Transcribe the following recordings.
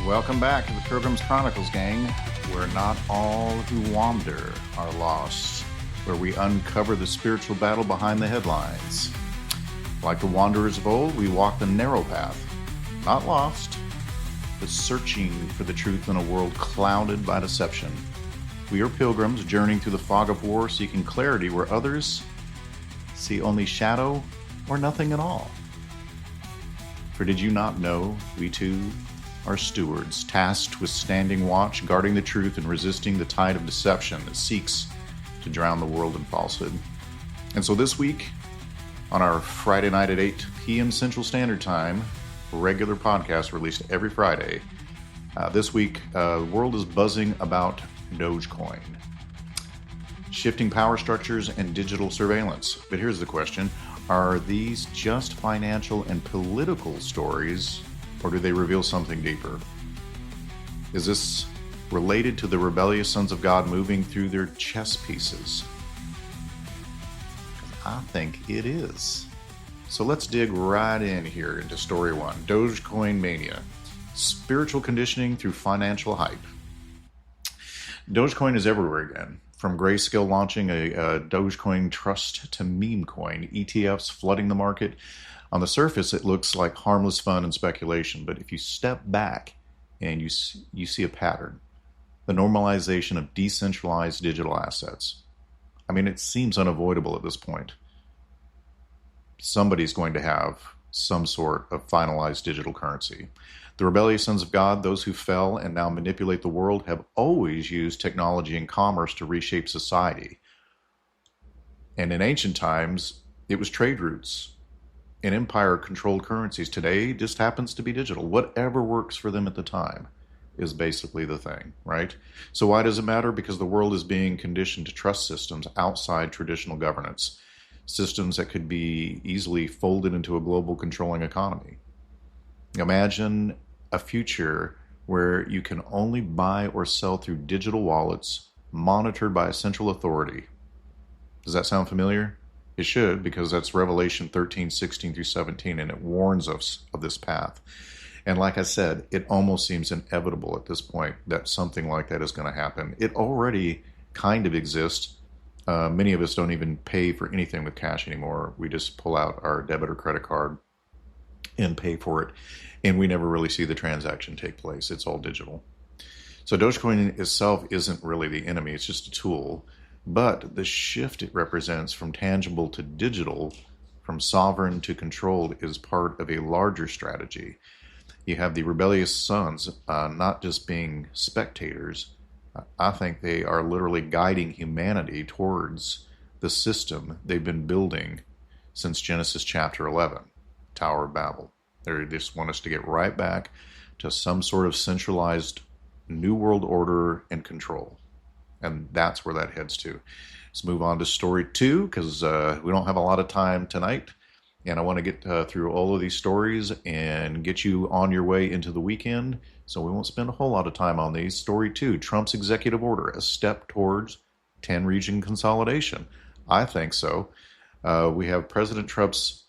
Welcome back to the Pilgrim's Chronicles, gang, where not all who wander are lost, where we uncover the spiritual battle behind the headlines. Like the wanderers of old, we walk the narrow path, not lost, but searching for the truth in a world clouded by deception. We are pilgrims journeying through the fog of war, seeking clarity where others see only shadow or nothing at all. For did you not know we too are stewards, tasked with standing watch, guarding the truth and resisting the tide of deception that seeks to drown the world in falsehood? And so this week, on our Friday night at 8 p.m. Central Standard Time, a regular podcast released every Friday, this week, the world is buzzing about Dogecoin, shifting power structures and digital surveillance. But here's the question: are these just financial and political stories, or do they reveal something deeper? Is this related to the rebellious sons of God moving through their chess pieces? I think it is. So let's dig right in here into story one, Dogecoin Mania, spiritual conditioning through financial hype. Dogecoin is everywhere again. From Grayscale launching a Dogecoin trust to memecoin, ETFs flooding the market. On the surface, it looks like harmless fun and speculation, but if you step back and you see a pattern, the normalization of decentralized digital assets. I mean, it seems unavoidable at this point. Somebody's going to have some sort of finalized digital currency. The rebellious sons of God, those who fell and now manipulate the world, have always used technology and commerce to reshape society. And in ancient times, it was trade routes and empire-controlled currencies. Today just happens to be digital. Whatever works for them at the time is basically the thing, right? So why does it matter? Because the world is being conditioned to trust systems outside traditional governance, systems that could be easily folded into a global controlling economy. Imagine a future where you can only buy or sell through digital wallets monitored by a central authority. Does that sound familiar? It should, because that's Revelation 13, 16 through 17, and it warns us of this path. And like I said, it almost seems inevitable at this point that something like that is going to happen. It already kind of exists. Many of us don't even pay for anything with cash anymore. We just pull out our debit or credit card and pay for it, and we never really see the transaction take place. It's all digital. So Dogecoin itself isn't really the enemy. It's just a tool. But the shift it represents from tangible to digital, from sovereign to controlled, is part of a larger strategy. You have the rebellious sons not just being spectators. I think they are literally guiding humanity towards the system they've been building since Genesis chapter 11, Tower of Babel. They just want us to get right back to some sort of centralized new world order and control. And that's where that heads to. Let's move on to story two, because we don't have a lot of time tonight. And I want to get through all of these stories and get you on your way into the weekend. So we won't spend a whole lot of time on these. Story two, Trump's executive order, a step towards 10-region consolidation. I think so. We have President Trump's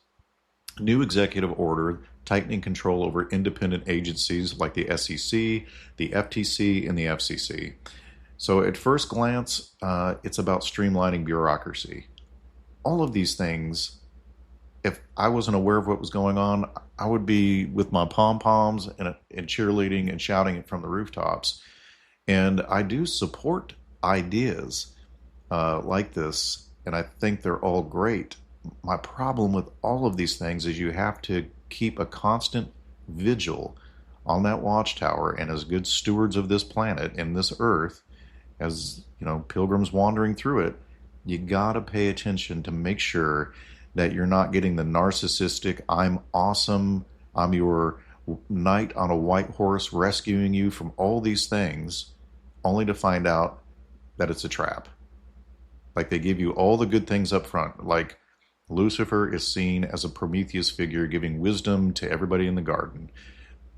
new executive order tightening control over independent agencies like the SEC, the FTC, and the FCC. So at first glance, it's about streamlining bureaucracy. All of these things, if I wasn't aware of what was going on, I would be with my pom-poms and cheerleading and shouting it from the rooftops. And I do support ideas like this, and I think they're all great. My problem with all of these things is you have to keep a constant vigil on that watchtower, and as good stewards of this planet and this earth, as you know, pilgrims wandering through it, you gotta pay attention to make sure that you're not getting the narcissistic, I'm awesome, I'm your knight on a white horse rescuing you from all these things, only to find out that it's a trap. Like they give you all the good things up front. Like Lucifer is seen as a Prometheus figure giving wisdom to everybody in the garden.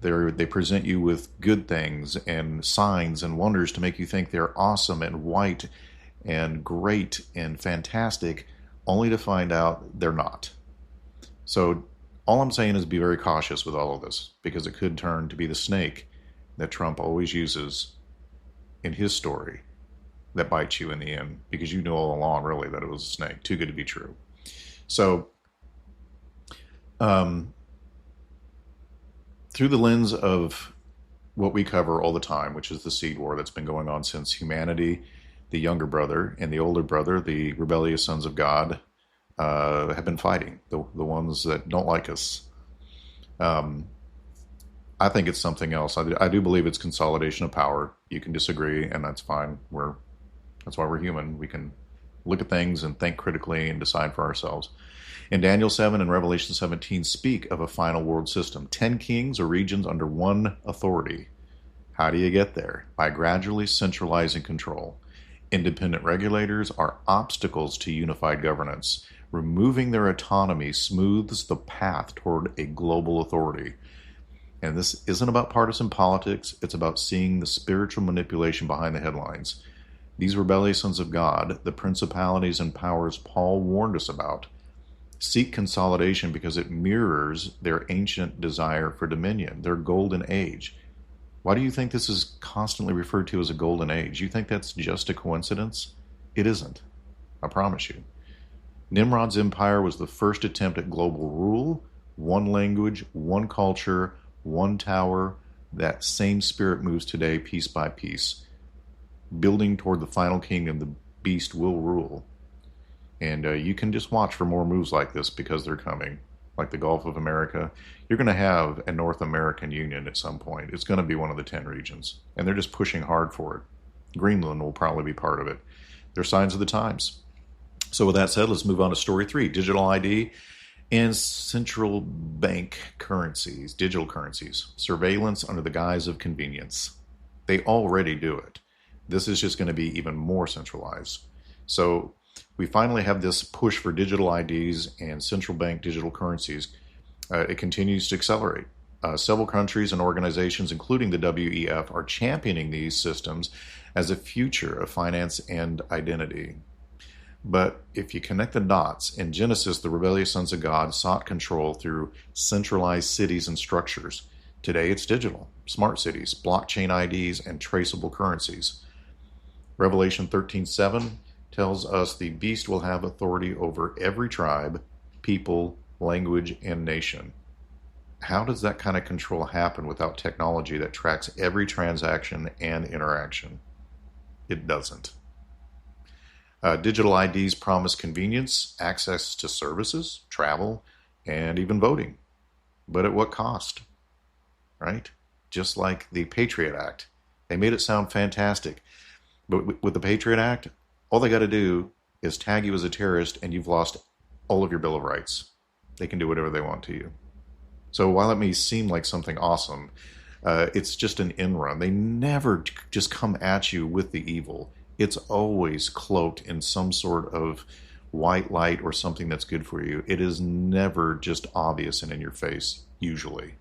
They present you with good things and signs and wonders to make you think they're awesome and white and great and fantastic, only to find out they're not. So all I'm saying is be very cautious with all of this, because it could turn to be the snake that Trump always uses in his story that bites you in the end, because you know all along, really, that it was a snake. Too good to be true. So, through the lens of what we cover all the time, which is the seed war that's been going on since humanity, the younger brother and the older brother, the rebellious sons of God, have been fighting, the ones that don't like us. I think it's something else. I do believe it's consolidation of power. You can disagree, and that's fine. That's why we're human. We can look at things and think critically and decide for ourselves. In Daniel 7 and Revelation 17 speak of a final world system, 10 kings or regions under one authority. How do you get there? By gradually centralizing control. Independent regulators are obstacles to unified governance. Removing their autonomy smooths the path toward a global authority. And this isn't about partisan politics. It's about seeing the spiritual manipulation behind the headlines. These rebellious sons of God, the principalities and powers Paul warned us about, seek consolidation because it mirrors their ancient desire for dominion, their golden age. Why do you think this is constantly referred to as a golden age? You think that's just a coincidence? It isn't. I promise you. Nimrod's empire was the first attempt at global rule, one language, one culture, one tower. That same spirit moves today piece by piece. Building toward the final kingdom, the beast will rule. And you can just watch for more moves like this because they're coming. Like the Gulf of America. You're going to have a North American Union at some point. It's going to be one of the 10 regions. And they're just pushing hard for it. Greenland will probably be part of it. They're signs of the times. So with that said, let's move on to story 3. Digital ID and central bank currencies, digital currencies. Surveillance under the guise of convenience. They already do it. This is just going to be even more centralized. So we finally have this push for digital IDs and central bank digital currencies. It continues to accelerate. Several countries and organizations, including the WEF, are championing these systems as a future of finance and identity. But if you connect the dots, in Genesis, the rebellious sons of God sought control through centralized cities and structures. Today, it's digital, smart cities, blockchain IDs, and traceable currencies. Revelation 13:7 tells us the beast will have authority over every tribe, people, language, and nation. How does that kind of control happen without technology that tracks every transaction and interaction? It doesn't. Digital IDs promise convenience, access to services, travel, and even voting. But at what cost? Right? Just like the Patriot Act. They made it sound fantastic. But with the Patriot Act, all they got to do is tag you as a terrorist and you've lost all of your Bill of Rights. They can do whatever they want to you. So while it may seem like something awesome, it's just an in run. They never just come at you with the evil. It's always cloaked in some sort of white light or something that's good for you. It is never just obvious and in your face, usually.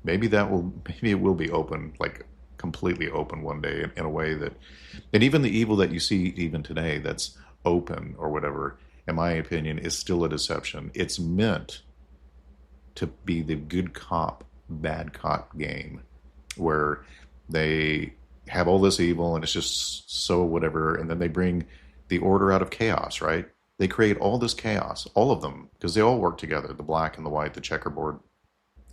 Maybe it will be open, like completely open one day in a way that, and even the evil that you see even today that's open or whatever, in my opinion, is still a deception. It's meant to be the good cop, bad cop game where they have all this evil and it's just so whatever, and then they bring the order out of chaos, right? They create all this chaos, all of them, because they all work together, the black and the white, the checkerboard.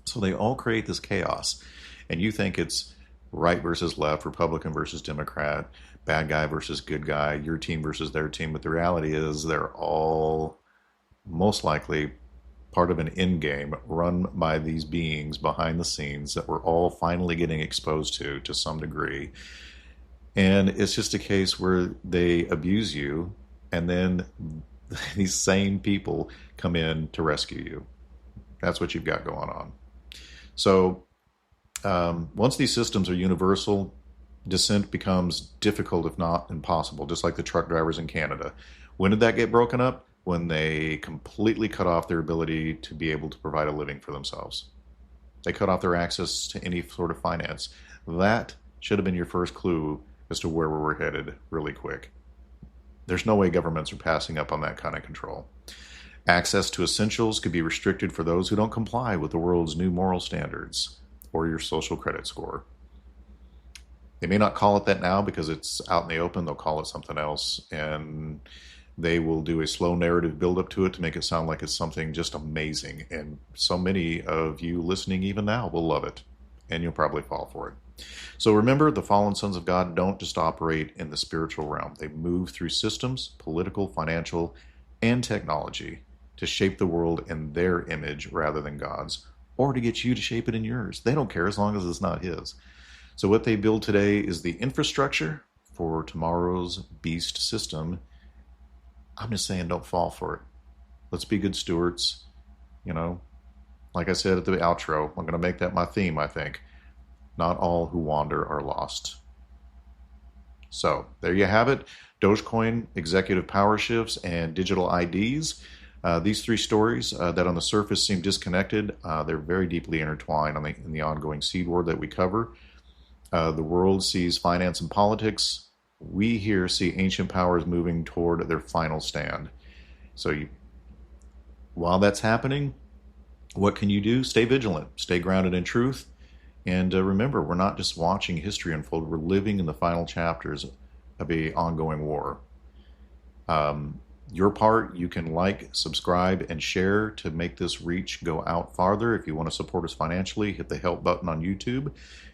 So they all create this chaos, and you think it's right versus left, Republican versus Democrat, bad guy versus good guy, your team versus their team, but the reality is they're all most likely part of an end game run by these beings behind the scenes that we're all finally getting exposed to some degree. And it's just a case where they abuse you, and then these same people come in to rescue you. That's what you've got going on. So once these systems are universal, dissent becomes difficult, if not impossible, just like the truck drivers in Canada. When did that get broken up? When they completely cut off their ability to be able to provide a living for themselves. They cut off their access to any sort of finance. That should have been your first clue as to where we were headed really quick. There's no way governments are passing up on that kind of control. Access to essentials could be restricted for those who don't comply with the world's new moral standards or your social credit score. They may not call it that now because it's out in the open. They'll call it something else, and they will do a slow narrative build up to it to make it sound like it's something just amazing. And so many of you listening even now will love it, and you'll probably fall for it. So remember, the fallen sons of God don't just operate in the spiritual realm. They move through systems, political, financial, and technology to shape the world in their image rather than God's, or to get you to shape it in yours. They don't care as long as it's not His. So what they build today is the infrastructure for tomorrow's beast system. I'm just saying, don't fall for it. Let's be good stewards. You know, like I said at the outro, I'm going to make that my theme, I think. Not all who wander are lost. So there you have it. Dogecoin, executive power shifts, and digital IDs. These three stories that on the surface seem disconnected, they're very deeply intertwined in the ongoing seed war that we cover. The world sees finance and politics. We here see ancient powers moving toward their final stand. So while that's happening, what can you do? Stay vigilant, stay grounded in truth, and remember, we're not just watching history unfold, we're living in the final chapters of an ongoing war. Your part, you can like, subscribe, and share to make this reach go out farther. If you want to support us financially, hit the help button on YouTube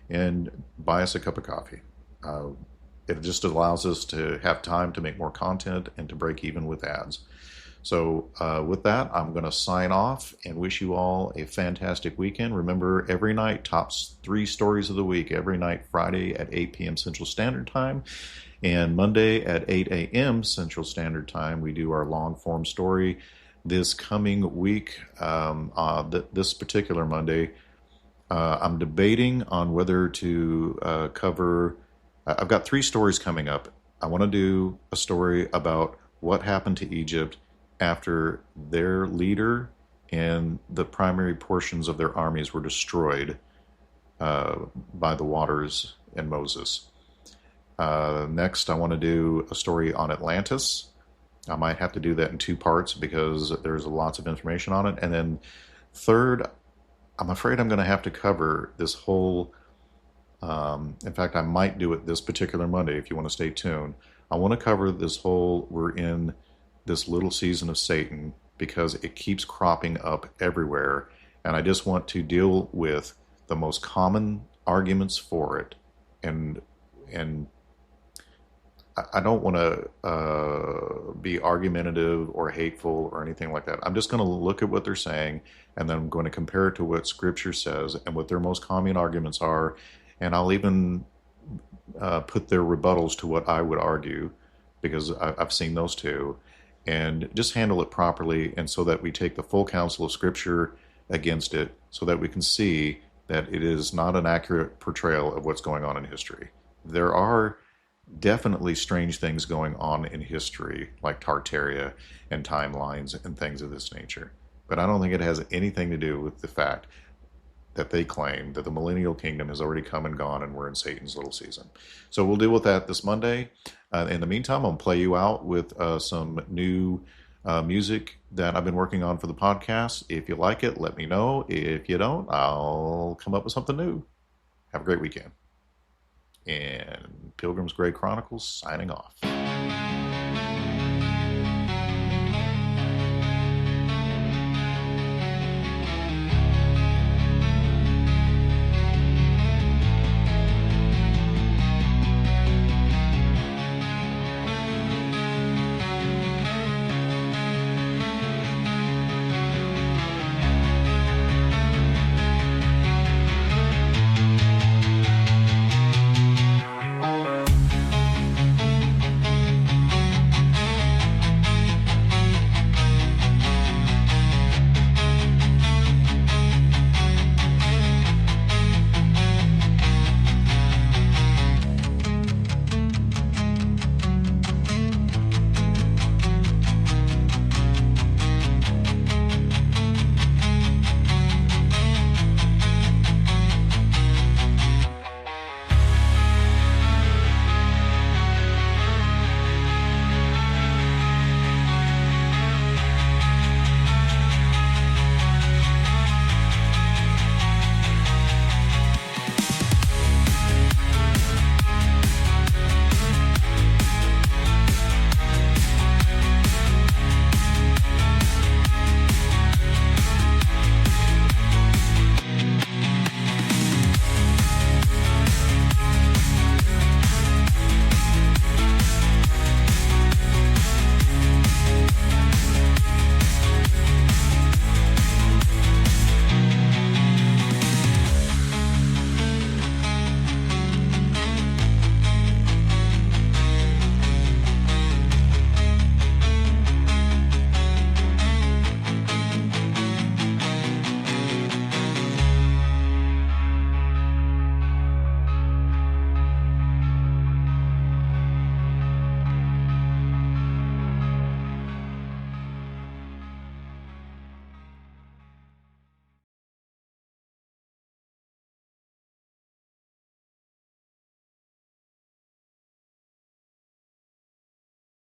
and buy us a cup of coffee. It just allows us to have time to make more content and to break even with ads. So with that, I'm going to sign off and wish you all a fantastic weekend. Remember, every night, top 3 stories of the week, every night, Friday at 8 p.m. Central Standard Time. And Monday at 8 a.m. Central Standard Time, we do our long-form story. This coming week, this particular Monday, I'm debating on whether to cover... I've got 3 stories coming up. I want to do a story about what happened to Egypt after their leader and the primary portions of their armies were destroyed by the waters and Moses. Next, I want to do a story on Atlantis. I might have to do that in 2 parts because there's lots of information on it. And then third, I'm afraid I'm going to have to cover this whole... in fact, I might do it this particular Monday if you want to stay tuned. I want to cover this whole, we're in this little season of Satan because it keeps cropping up everywhere. And I just want to deal with the most common arguments for it. And I don't want to be argumentative or hateful or anything like that. I'm just going to look at what they're saying, and then I'm going to compare it to what Scripture says and what their most common arguments are. And I'll even put their rebuttals to what I would argue, because I've seen those too, and just handle it properly, and so that we take the full counsel of Scripture against it, so that we can see that it is not an accurate portrayal of what's going on in history. There are definitely strange things going on in history, like Tartaria and timelines and things of this nature. But I don't think it has anything to do with the fact that they claim that the millennial kingdom has already come and gone and we're in Satan's little season. So we'll deal with that this Monday. In the meantime, I'm going to play you out with some new music that I've been working on for the podcast. If you like it, let me know. If you don't, I'll come up with something new. Have a great weekend. And Pilgrim's Grey Chronicles signing off.